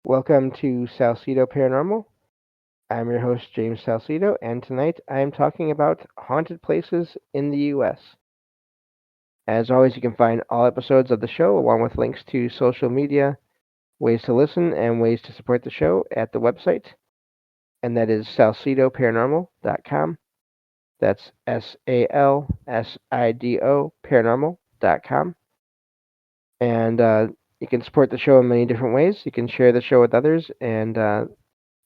Welcome to Salsido Paranormal. I'm your host, James Salsido, and tonight I am talking about haunted places in the U.S. As always, you can find all episodes of the show along with links to social media, ways to listen, and ways to support the show at the website, and that is salsidoparanormal.com. That's SALSIDO paranormal.com. And you can support the show in many different ways. You can share the show with others and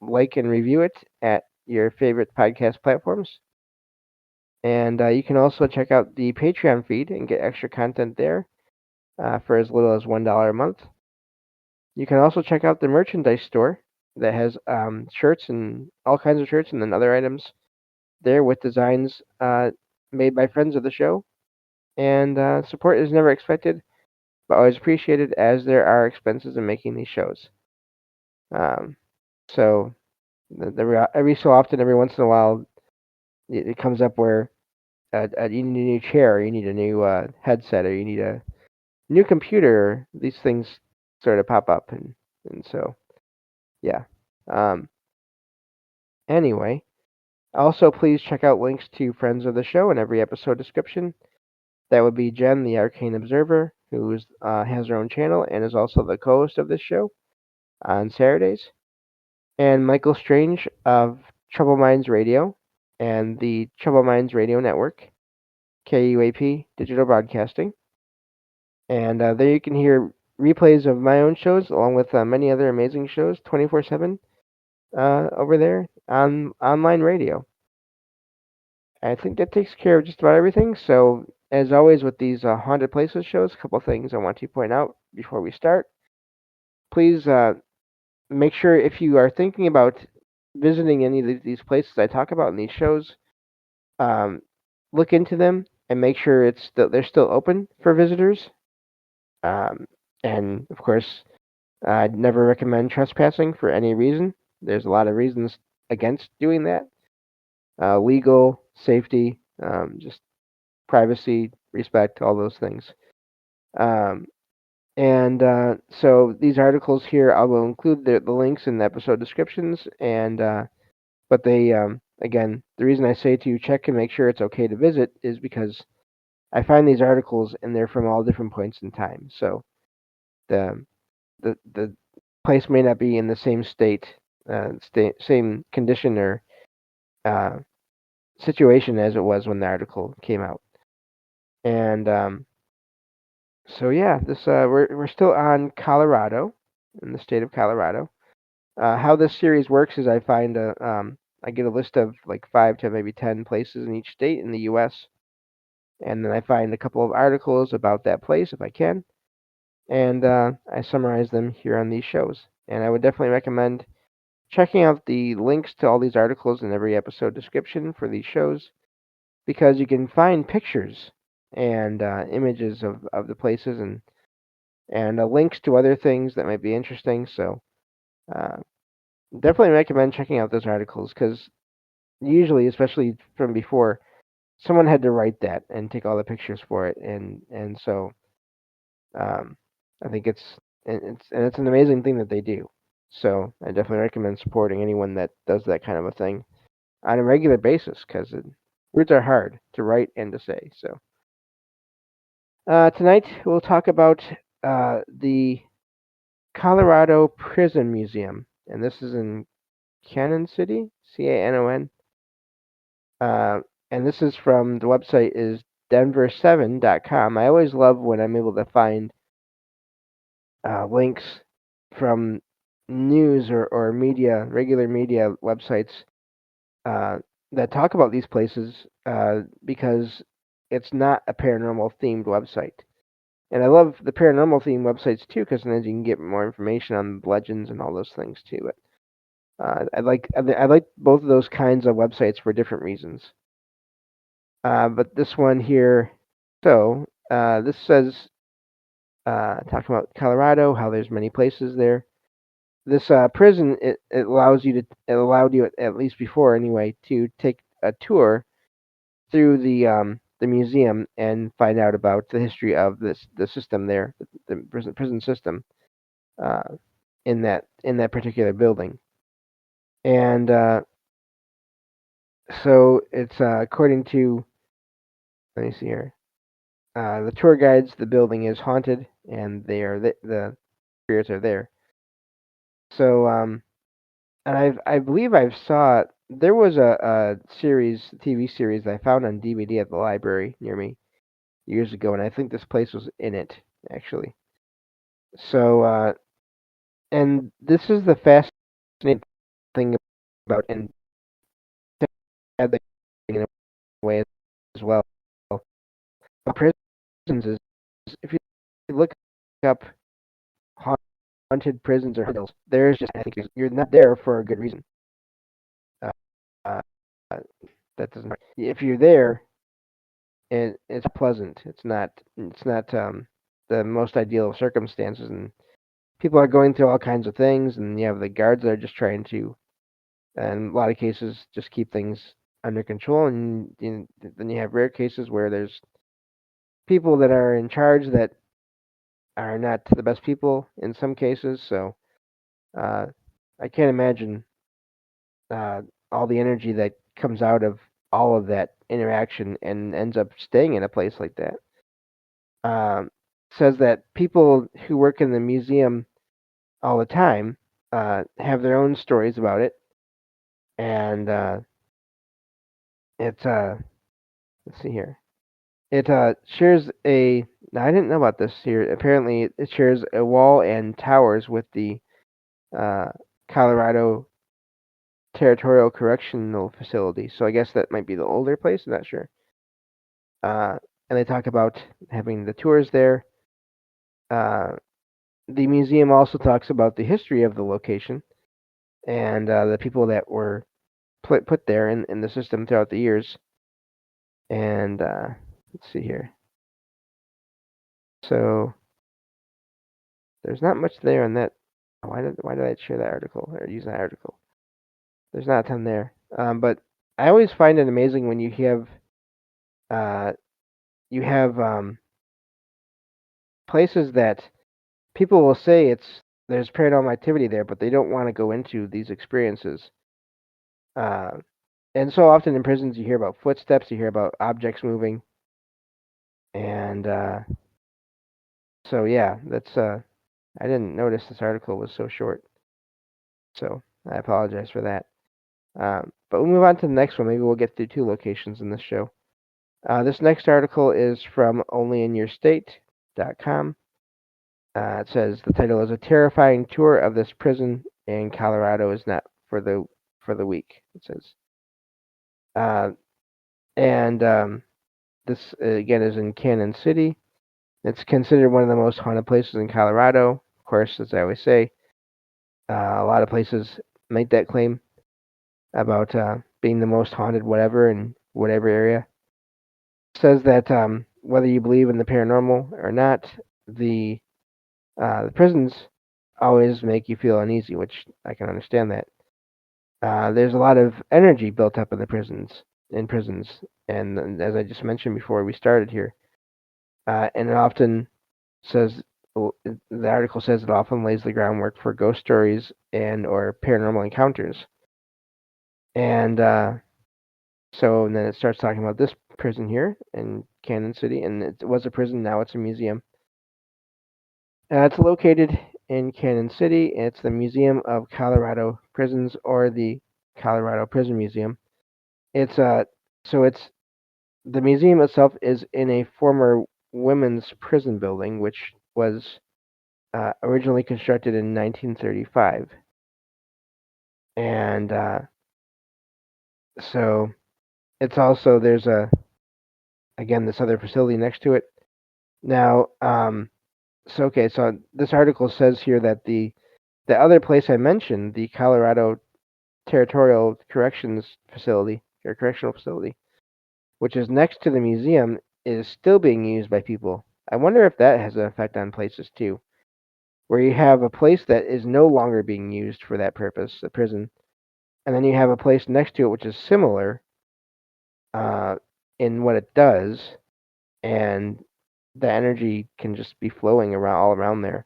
like and review it at your favorite podcast platforms. And you can also check out the Patreon feed and get extra content there for as little as $1 a month. You can also check out the merchandise store that has shirts and all kinds of shirts and then other items there with designs made by friends of the show. And support is never expected, but always appreciated as there are expenses in making these shows. Um, so every so often, every once in a while, it comes up where you need a new chair, or you need a new headset, or you need a new computer. These things sort of pop up, and so yeah. Um, anyway, also please check out links to friends of the show in every episode description. That would be Jen, the Arcane Observer, who has her own channel and is also the co-host of this show on Saturdays, and Michael Strange of Trouble Minds Radio and the Trouble Minds Radio Network, KUAP Digital Broadcasting. And there you can hear replays of my own shows along with many other amazing shows 24/7 over there on online radio. I think that takes care of just about everything. So, as always with these haunted places shows, a couple things I want to point out before we start. Please make sure if you are thinking about visiting any of these places I talk about in these shows, um, look into them and make sure they're still open for visitors. Um, and of course, I'd never recommend trespassing for any reason. There's a lot of reasons against doing that. Legal, safety, just privacy, respect, all those things. Um, and so these articles here, I will include the links in the episode descriptions. But they, again, the reason I say to check and make sure it's okay to visit is because I find these articles and they're from all different points in time. So the the place may not be in the same same condition or uh, situation as it was when the article came out. And so yeah, this we're still on Colorado, in the state of Colorado. How this series works is I get a list of like 5 to maybe 10 places in each state in the U.S. And then I find a couple of articles about that place if I can, and I summarize them here on these shows. And I would definitely recommend checking out the links to all these articles in every episode description for these shows because you can find pictures and images of the places and links to other things that might be interesting. So uh, definitely recommend checking out those articles because usually, especially from before, someone had to write that and take all the pictures for it, and so um, I think it's an amazing thing that they do. So I definitely recommend supporting anyone that does that kind of a thing on a regular basis because words are hard to write and to say. So tonight we'll talk about the Colorado Prison Museum, and this is in Cannon City, Canon. Uh, and this is from the website is denver7.com. I always love when I'm able to find links from news or media, regular media websites uh, that talk about these places because it's not a paranormal themed website. And I love the paranormal themed websites too because then you can get more information on legends and all those things too. But I like both of those kinds of websites for different reasons. But this one here, so this says talking about Colorado, how there's many places there. This prison it allows you to it allowed you at least before anyway to take a tour through the museum and find out about the history of the system there, the prison system. Uh, in that particular building. And so it's according to, let me see here. The tour guides, the building is haunted, and the spirits are there. So and I believe I saw there was a TV series I found on DVD at the library near me years ago, and I think this place was in it actually. So and this is the fascinating thing about and sad thing in a way as well. Prisons is if you look up haunted prisons or hotels, there's just I think you're not there for a good reason. Uh, uh, that doesn't. If you're there, it's pleasant. It's not the most ideal of circumstances, and people are going through all kinds of things, and you have the guards that are just trying to, in a lot of cases, just keep things under control, and then you have rare cases where there's people that are in charge that are not the best people in some cases. So uh, I can't imagine uh, all the energy that comes out of all of that interaction and ends up staying in a place like that. Um, Says that people who work in the museum all the time have their own stories about it, and it let's see here. It shares a. Now I didn't know about this here. Apparently, it shares a wall and towers with the uh, Colorado Territorial Correctional Facility. So I guess that might be the older place. I'm not sure. Uh, and they talk about having the tours there. Uh, the museum also talks about the history of the location and the people that were put there in the system throughout the years. And let's see here. So there's not much there on that. Why did I share that article or use that article? There's not a ton there. But I always find it amazing when uh, you have places that people will say there's paranormal activity there, but they don't want to go into these experiences. Uh, and so often in prisons, you hear about footsteps, you hear about objects moving, and so yeah, that's I didn't notice this article was so short, so I apologize for that. But we'll move on to the next one. Maybe we'll get through two locations in this show. This next article is from onlyinyourstate.com. It says the title is "A Terrifying Tour of This Prison in Colorado is Not for the Weak." It says, uh, and this again is in Cannon City. It's considered one of the most haunted places in Colorado. Of course, as I always say, a lot of places make that claim about being the most haunted whatever in whatever area. It says that whether you believe in the paranormal or not, the prisons always make you feel uneasy, which I can understand that. There's a lot of energy built up in the prisons, and as I just mentioned before we started here, and it often says the article says it often lays the groundwork for ghost stories and or paranormal encounters, and and then it starts talking about this prison here in Cannon City, and it was a prison, now it's a museum. It's located in Cannon City. It's the Museum of Colorado Prisons, or the Colorado Prison Museum. It's so it's the museum itself is in a former women's prison building, which was originally constructed in 1935, and so it's also there's a again this other facility next to it. Now, so this article says here that the other place I mentioned, the Colorado Territorial Corrections Facility or Correctional Facility, which is next to the museum, is still being used by people. I wonder if that has an effect on places too, where you have a place that is no longer being used for that purpose, a prison, and then you have a place next to it which is similar uh, in what it does, and the energy can just be flowing around all around there,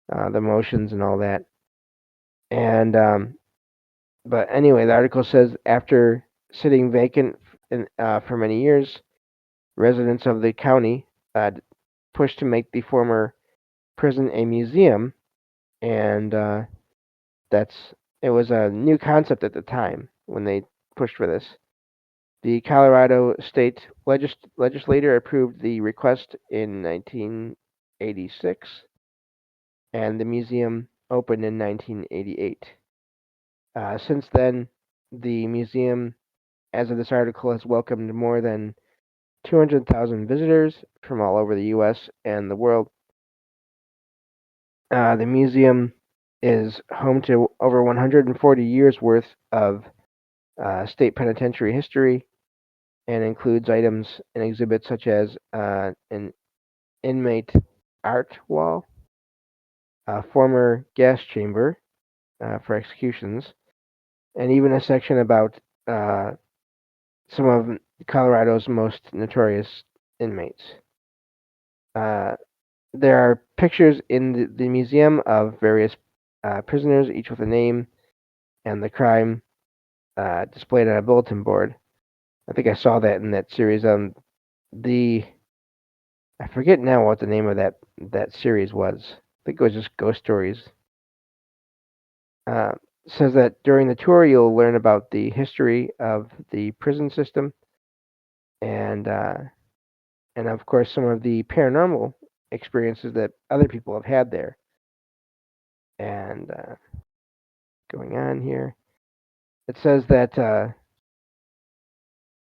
the motions and all that. And but anyway, the article says after sitting vacant for many years, residents of the county pushed to make the former prison a museum, and that's it was a new concept at the time when they pushed for this. The Colorado State Legislature approved the request in 1986, and the museum opened in 1988. Since then, the museum, as of this article, has welcomed more than 200,000 visitors from all over the U.S. and the world. The museum is home to over 140 years worth of state penitentiary history and includes items and exhibits such as an inmate art wall, a former gas chamber for executions, and even a section about uh, some of Colorado's most notorious inmates. Uh, there are pictures in the museum of various prisoners, each with a name and the crime displayed on a bulletin board. I think I saw that in that series on the. I forget now what the name of that series was. I think it was just Ghost Stories. Uh, Says that during the tour you'll learn about the history of the prison system and of course some of the paranormal experiences that other people have had there. And going on here, it says that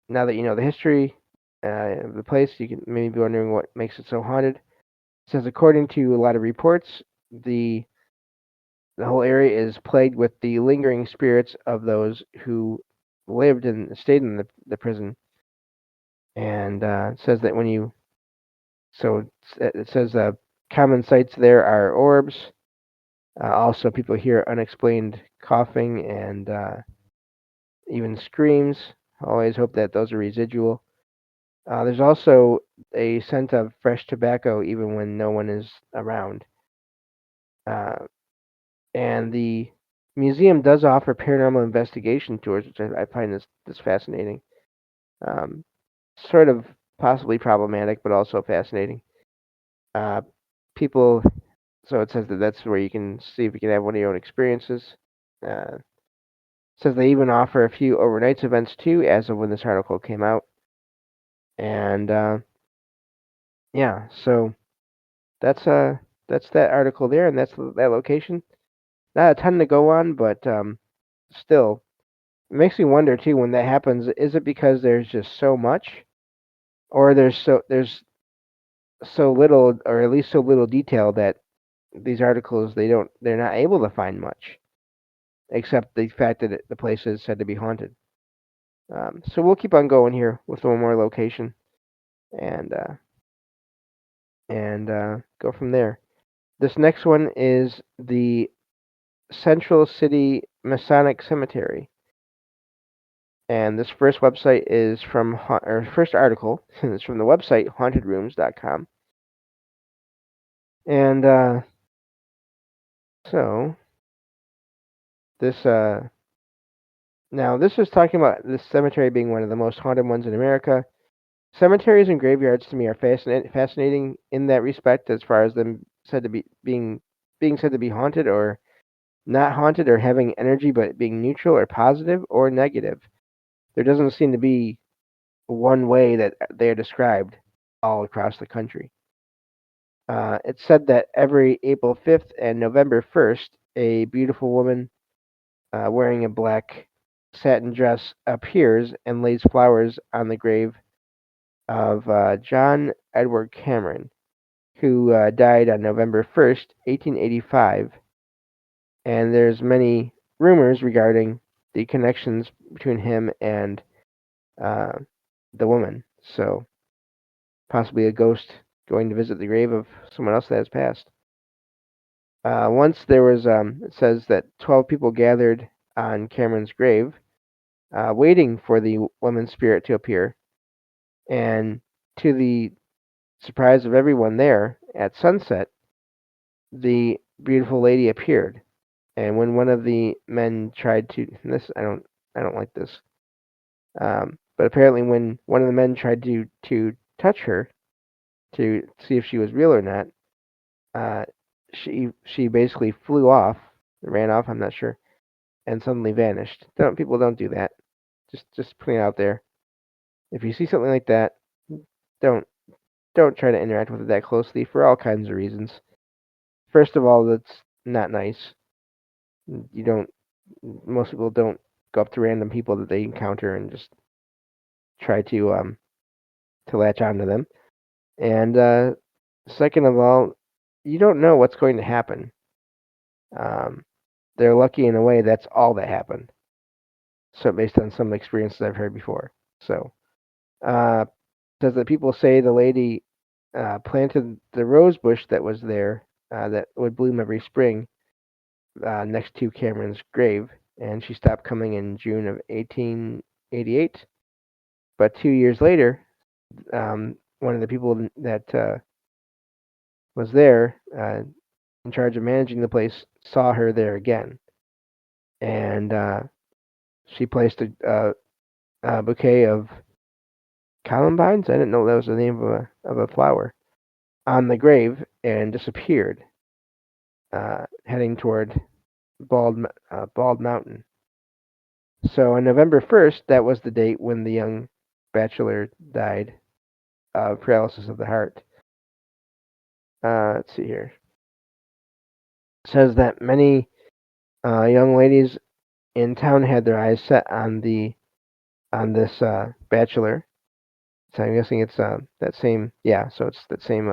now that you know the history of the place, you can maybe be wondering what makes it so haunted. It says according to a lot of reports, the whole area is plagued with the lingering spirits of those who lived and stayed in the prison. And it says that when you so it says common sights there are orbs. Also, people hear unexplained coughing and even screams. Always hope that those are residual. There's also a scent of fresh tobacco even when no one is around. Uh, and the museum does offer paranormal investigation tours, which I find this fascinating. Um, Sort of possibly problematic, but also fascinating. Uh, People, so it says that that's where you can see if you can have one of your own experiences. Uh, Says they even offer a few overnights events too, as of when this article came out. And yeah, so that's uh that's that article there, and that's that location. Not a ton to go on, but still, it makes me wonder too when that happens. Is it because there's just so much, or there's so little, or at least so little detail that these articles they're not able to find much, except the fact that the place is said to be haunted. So we'll keep on going here with one more location, and go from there. This next one is the Central City Masonic Cemetery. And this first website is from, or first article is from the website hauntedrooms.com. And so this now this is talking about this cemetery being one of the most haunted ones in America. Cemeteries and graveyards to me are fascinating in that respect, as far as them said to be being said to be haunted or not haunted or having energy, but being neutral or positive or negative. There doesn't seem to be one way that they are described all across the country. It's said that every April 5th and November 1st, a beautiful woman wearing a black satin dress appears and lays flowers on the grave of John Edward Cameron, who died on November 1st, 1885. And there's many rumors regarding the connections between him and uh, the woman. So possibly a ghost going to visit the grave of someone else that has passed. Once there was, it says that 12 people gathered on Cameron's grave, waiting for the woman's spirit to appear. And to the surprise of everyone there, at sunset, the beautiful lady appeared. And when one of the men tried to this, I don't like this. But apparently, when one of the men tried to touch her to see if she was real or not, uh, she basically flew off, ran off. I'm not sure, and suddenly vanished. People don't do that. Just putting it out there. If you see something like that, don't don't try to interact with it that closely for all kinds of reasons. First of all, that's not nice. You don't. Most people don't go up to random people that they encounter and just try to latch onto them. And second of all, you don't know what's going to happen. Um, they're lucky in a way that's all that happened. So based on some experiences I've heard before. So uh, says that people say the lady planted the rose bush that was there that would bloom every spring next to Cameron's grave, and she stopped coming in June of 1888. But 2 years later, one of the people that was there in charge of managing the place saw her there again, and she placed a bouquet of columbines. I didn't know that was the name of a flower on the grave and disappeared, heading toward Bald Mountain. So on November 1st, that was the date when the young bachelor died of paralysis of the heart. Let's see here. It says that many young ladies in town had their eyes set on this bachelor. So I'm guessing it's that same. Yeah, so it's that same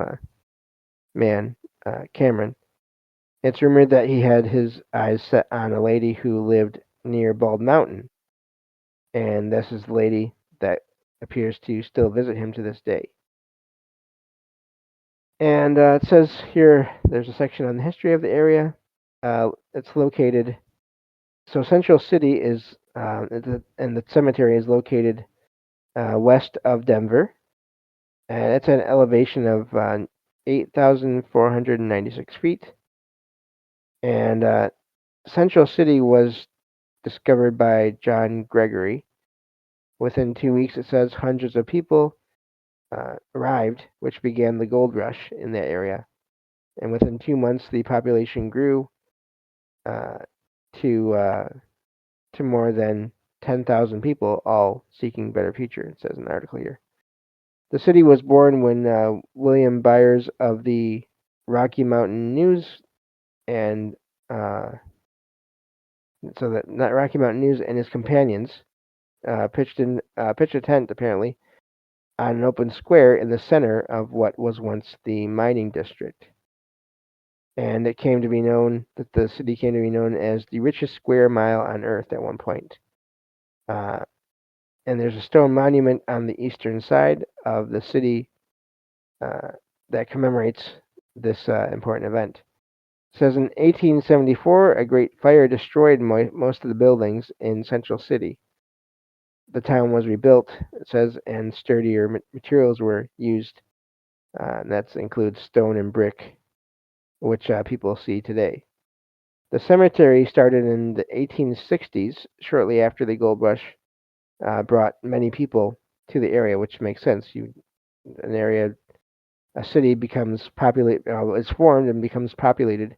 man, Cameron. It's rumored that he had his eyes set on a lady who lived near Bald Mountain, and this is the lady that appears to still visit him to this day. And it says here there's a section on the history of the area. It's located. So Central City is, and the cemetery is located west of Denver, and it's at an elevation of 8,496 feet. And Central City was discovered by John Gregory. Within 2 weeks, it says hundreds of people arrived, which began the gold rush in that area. And within 2 months, the population grew uh, to uh, to more than 10,000 people, all seeking better future. It says in the article here. The city was born when William Byers of the Rocky Mountain News and so that not Rocky Mountain News and his companions pitched a tent apparently on an open square in the center of what was once the mining district. And it came to be known that the city came to be known as the richest square mile on Earth at one point. Uh, and there's a stone monument on the eastern side of the city uh, that commemorates this important event. It says in 1874, a great fire destroyed most of the buildings in Central City. The town was rebuilt, it says, and sturdier materials were used. And that includes stone and brick, which people see today. The cemetery started in the 1860s, shortly after the gold rush brought many people to the area, which makes sense. An area, a city becomes populated, is formed and becomes populated,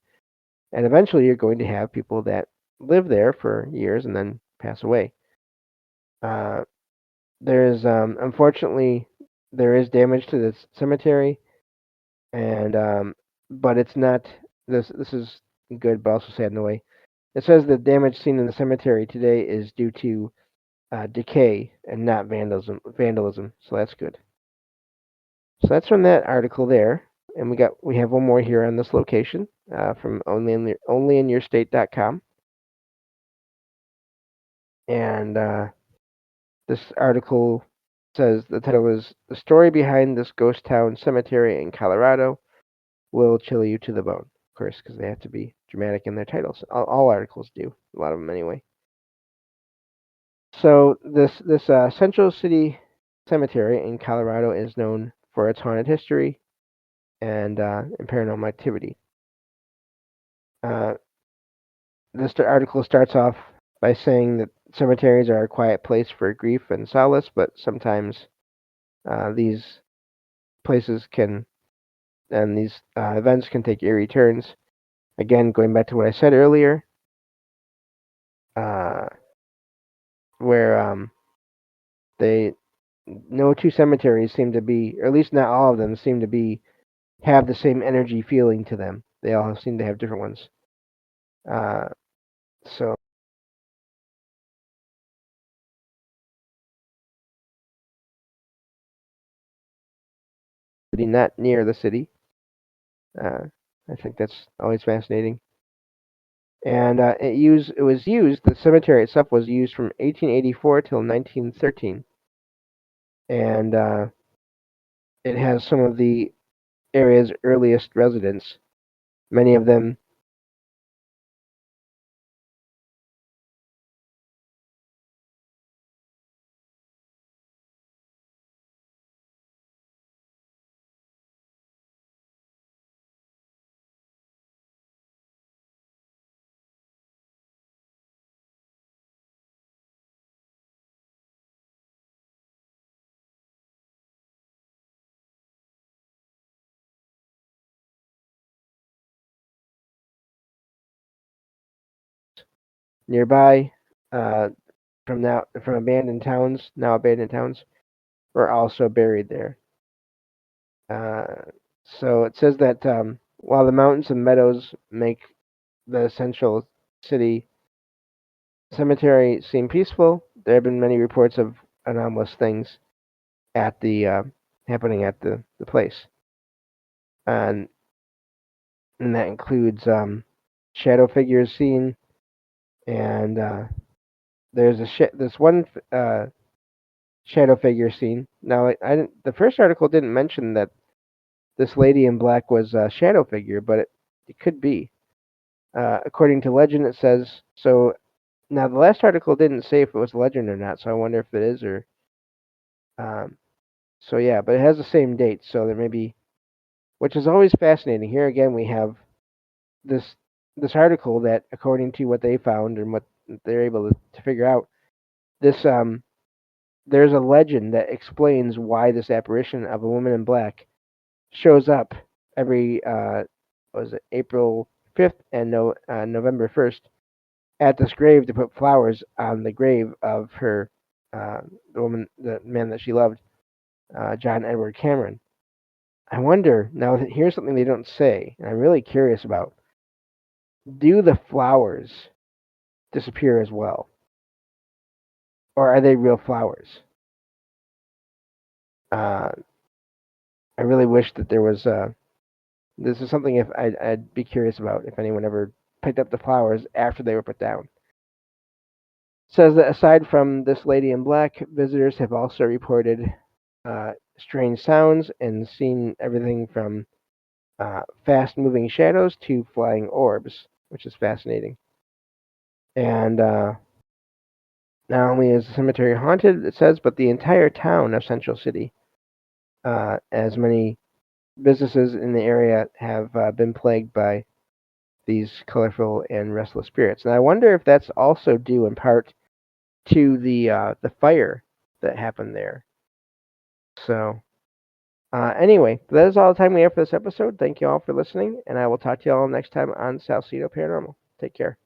and eventually you're going to have people that live there for years and then pass away. There's unfortunately there is damage to this cemetery, and but it's not this. This is good, but also sad in a way. It says the damage seen in the cemetery today is due to decay and not vandalism. Vandalism, so that's good. So that's from that article there, and we have one more here on this location from onlyinyourstate.com, and this article says the title is "The Story Behind This Ghost Town Cemetery in Colorado Will Chill You to the Bone." Of course, because they have to be dramatic in their titles. All articles do, a lot of them anyway. So this Central City Cemetery in Colorado is known for its haunted history and paranormal activity. Uh, this article starts off by saying that cemeteries are a quiet place for grief and solace, but sometimes these places can and these events can take eerie turns. Again, going back to what I said earlier, uh, where they no two cemeteries seem to be, or at least not all of them, seem to be have the same energy feeling to them. They all seem to have different ones. Uh, so not near the city. Uh, I think that's always fascinating. And it was used. The cemetery itself was used from 1884 till 1913, and it has some of the area's earliest residents. Many of them nearby, uh, from abandoned towns, now abandoned towns, were also buried there. Uh, so it says that while the mountains and meadows make the central city cemetery seem peaceful, there have been many reports of anomalous things at the happening at the place, and that includes shadow figures seen, and there's this one shadow figure seen. Now, I didn't, the first article didn't mention that this lady in black was a shadow figure, but it could be. According to legend, it says so. Now, the last article didn't say if it was legend or not, so I wonder if it is or. Um, so yeah, but it has the same date, so there may be, which is always fascinating. Here again, we have this this article that, according to what they found and what they're able to figure out, this there's a legend that explains why this apparition of a woman in black shows up every was it April 5th and November 1st at this grave to put flowers on the grave of her uh, the man that she loved, John Edward Cameron. I wonder now. Here's something they don't say, and I'm really curious about: do the flowers disappear as well, or are they real flowers? Uh, I really wish that there was. This is something if I'd be curious about if anyone ever picked up the flowers after they were put down. Says that aside from this lady in black, visitors have also reported strange sounds and seen everything from fast moving shadows to flying orbs, which is fascinating. And not only is the cemetery haunted, it says, but the entire town of Central City, as many businesses in the area have been plagued by these colorful and restless spirits. And I wonder if that's also due in part to the fire that happened there. So anyway, that is all the time we have for this episode. Thank you all for listening, and I will talk to you all next time on Salsido Paranormal. Take care.